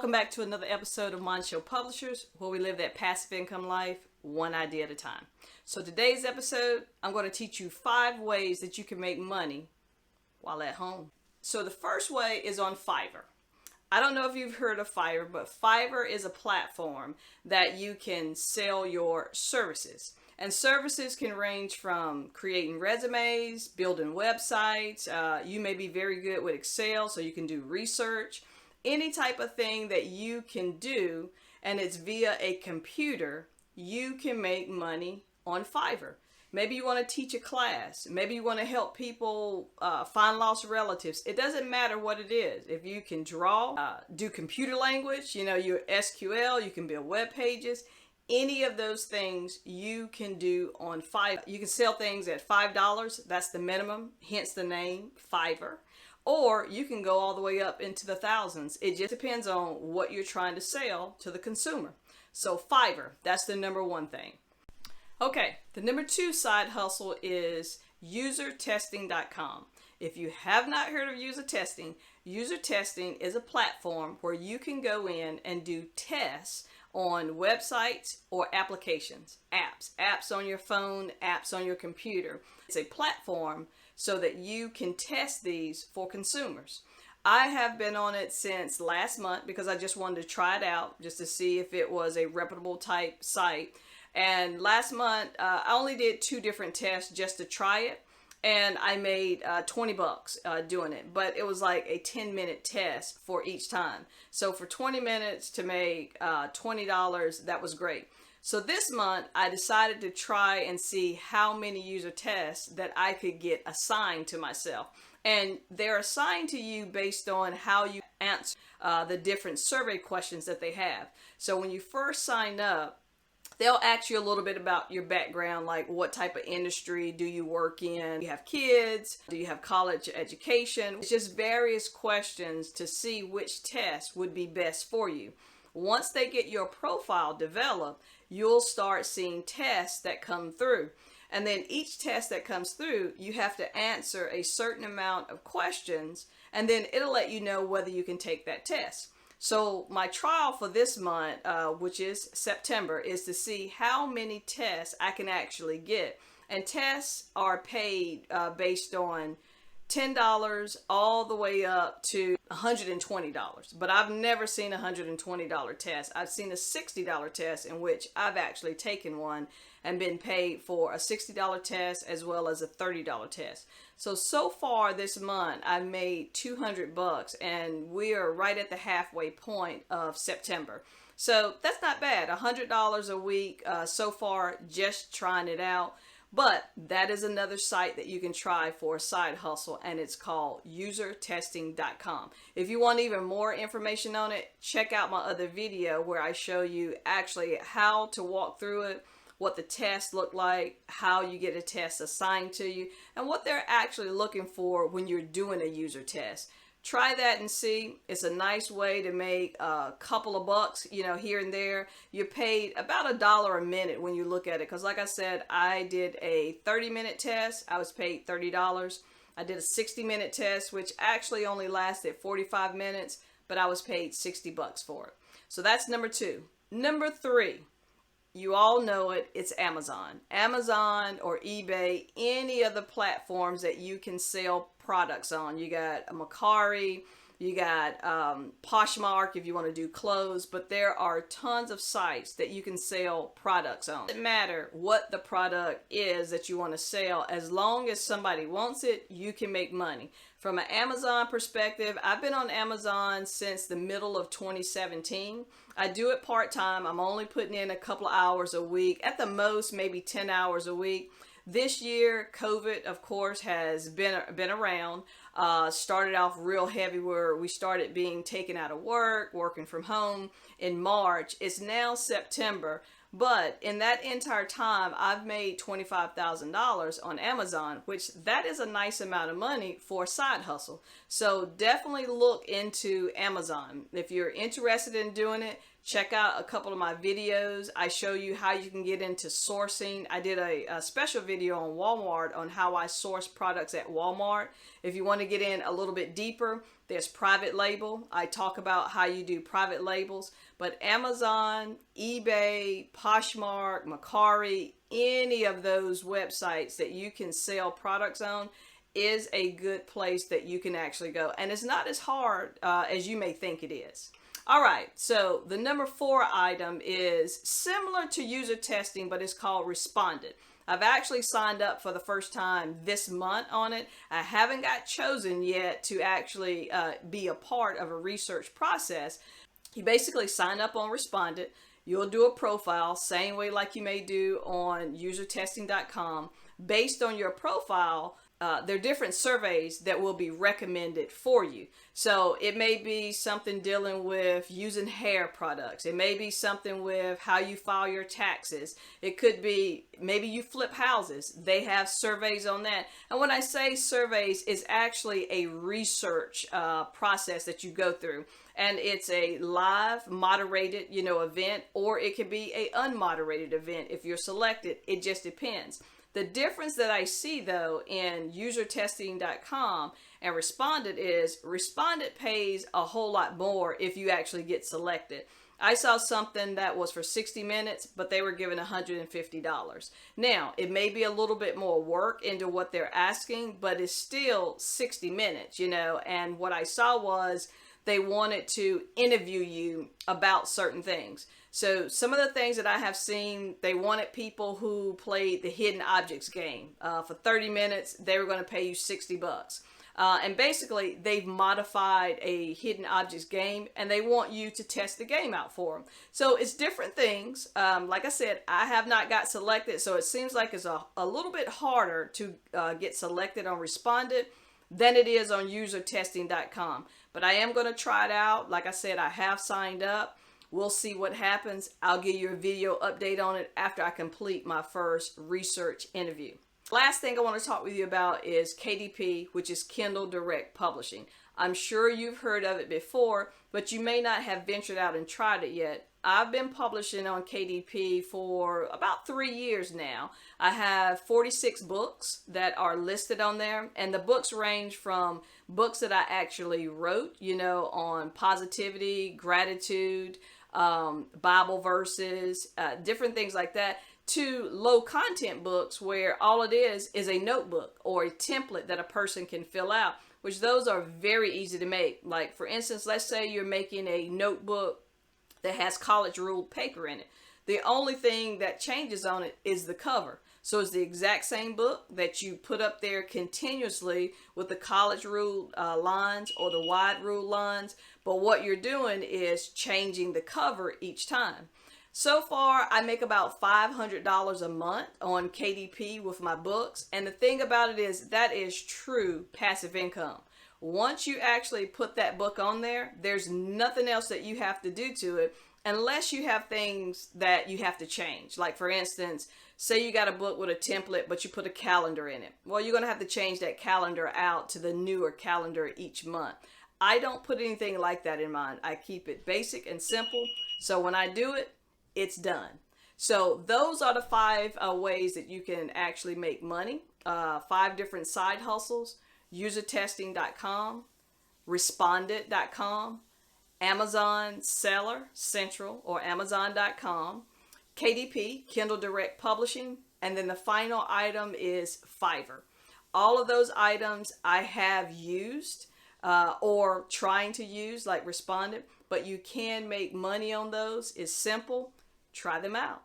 Welcome back to another episode of Mind Show Publishers, where we live that passive income life, one idea at a time. So today's episode, I'm going to teach you 5 ways that you can make money while at home. So the first way is on Fiverr. I don't know if you've heard of Fiverr, but Fiverr is a platform that you can sell your services. And services can range from creating resumes, building websites. You may be very good with Excel, so you can do research. Any type of thing that you can do, and it's via a computer, you can make money on Fiverr. Maybe you want to teach a class. Maybe you want to help people find lost relatives. It doesn't matter what it is. If you can draw, do computer language, your SQL, you can build web pages. Any of those things you can do on Fiverr. You can sell things at $5. That's the minimum, hence the name Fiverr. Or you can go all the way up into the thousands. It just depends on what you're trying to sell to the consumer. So Fiverr, that's the number 1 thing. Okay, the number 2 side hustle is UserTesting.com. If you have not heard of UserTesting, UserTesting is a platform where you can go in and do tests on websites or applications, apps on your phone, apps on your computer. It's a platform so that you can test these for consumers. I have been on it since last month because I just wanted to try it out just to see if it was a reputable type site. And last month, I only did 2 different tests just to try it. And I made $20 doing it, but it was like a 10-minute test for each time. So for 20 minutes to make $20, that was great. So this month, I decided to try and see how many user tests that I could get assigned to myself. And they're assigned to you based on how you answer the different survey questions that they have. So when you first sign up, they'll ask you a little bit about your background, like what type of industry do you work in? Do you have kids? Do you have college education? It's just various questions to see which test would be best for you. Once they get your profile developed, you'll start seeing tests that come through. And then each test that comes through, you have to answer a certain amount of questions, and then it'll let you know whether you can take that test. So my trial for this month, which is September, is to see how many tests I can actually get. And tests are paid based on $10 all the way up to $120. But I've never seen a $120 test. I've seen a $60 test in which I've actually taken one and been paid for a $60 test as well as a $30 test. So far this month, I've made $200 and we are right at the halfway point of September. So that's not bad. $100 a week so far, just trying it out. But that is another site that you can try for a side hustle, and it's called UserTesting.com. If you want even more information on it, check out my other video where I show you actually how to walk through it, what the tests look like, how you get a test assigned to you, and what they're actually looking for when you're doing a user test. Try that and see. It's a nice way to make a couple of bucks, here and there. You're paid about $1 a minute when you look at it. Because like I said, I did a 30-minute test. I was paid $30. I did a 60-minute test, which actually only lasted 45 minutes, but I was paid $60 for it. So that's number 2. Number 3. You all know it, it's Amazon. Amazon or eBay, any of the platforms that you can sell products on. You got Macari, you got Poshmark if you want to do clothes, but there are tons of sites that you can sell products on. It doesn't matter what the product is that you want to sell, as long as somebody wants it, you can make money. From an Amazon perspective, I've been on Amazon since the middle of 2017. I do it part-time. I'm only putting in a couple of hours a week, at the most maybe 10 hours a week. This year, COVID, of course, has been around. Started off real heavy where we started being taken out of work, working from home in March. It's now September. But in that entire time, I've made $25,000 on Amazon, which that is a nice amount of money for a side hustle. So definitely look into Amazon. If you're interested in doing it, Check out a couple of my videos. I show you how you can get into sourcing. I did a special video on Walmart on how I source products at Walmart. If you want to get in a little bit deeper, there's private label. I talk about how you do private labels. But Amazon, eBay, Poshmark, Mercari, any of those websites that you can sell products on is a good place that you can actually go. And it's not as hard as you may think it is. All right, so the number 4 item is similar to user testing, but it's called respondent. I've actually signed up for the first time this month on it. I haven't got chosen yet to actually be a part of a research process. You basically sign up on respondent. You'll do a profile, same way like you may do on UserTesting.com. Based on your profile, there are different surveys that will be recommended for you. So it may be something dealing with using hair products. It may be something with how you file your taxes. It could be maybe you flip houses. They have surveys on that. And when I say surveys, it's actually a research process that you go through. And it's a live moderated, event, or it could be a unmoderated event. If you're selected, it just depends. The difference that I see though in usertesting.com and Respondent is Respondent pays a whole lot more if you actually get selected. I saw something that was for 60 minutes, but they were given $150. Now, it may be a little bit more work into what they're asking, but it's still 60 minutes, and what I saw was they wanted to interview you about certain things. So some of the things that I have seen, they wanted people who played the hidden objects game. For 30 minutes, they were going to pay you $60. And basically, they've modified a hidden objects game, and they want you to test the game out for them. So it's different things. Like I said, I have not got selected, so it seems like it's a little bit harder to get selected on Respondent than it is on usertesting.com. But I am going to try it out. Like I said, I have signed up. We'll see what happens. I'll give you a video update on it after I complete my first research interview. Last thing I want to talk with you about is KDP, which is Kindle Direct Publishing. I'm sure you've heard of it before, but you may not have ventured out and tried it yet. I've been publishing on KDP for about 3 years now. I have 46 books that are listed on there, and the books range from books that I actually wrote, on positivity, gratitude, Bible verses, different things like that, to low content books where all it is a notebook or a template that a person can fill out, which those are very easy to make. Like for instance, let's say you're making a notebook that has college ruled paper in it. The only thing that changes on it is the cover. So it's the exact same book that you put up there continuously with the college ruled lines or the wide ruled lines. But what you're doing is changing the cover each time. So far, I make about $500 a month on KDP with my books. And the thing about it is that is true passive income. Once you actually put that book on there, there's nothing else that you have to do to it unless you have things that you have to change. Like for instance, say you got a book with a template, but you put a calendar in it. Well, you're going to have to change that calendar out to the newer calendar each month. I don't put anything like that in mine. I keep it basic and simple. So when I do it, it's done. So those are the 5 ways that you can actually make money. 5 different side hustles: usertesting.com, respondent.com, Amazon Seller Central or Amazon.com, KDP, Kindle Direct Publishing, and then the final item is Fiverr. All of those items I have used or trying to use, like Respondent, but you can make money on those. It's simple. Try them out.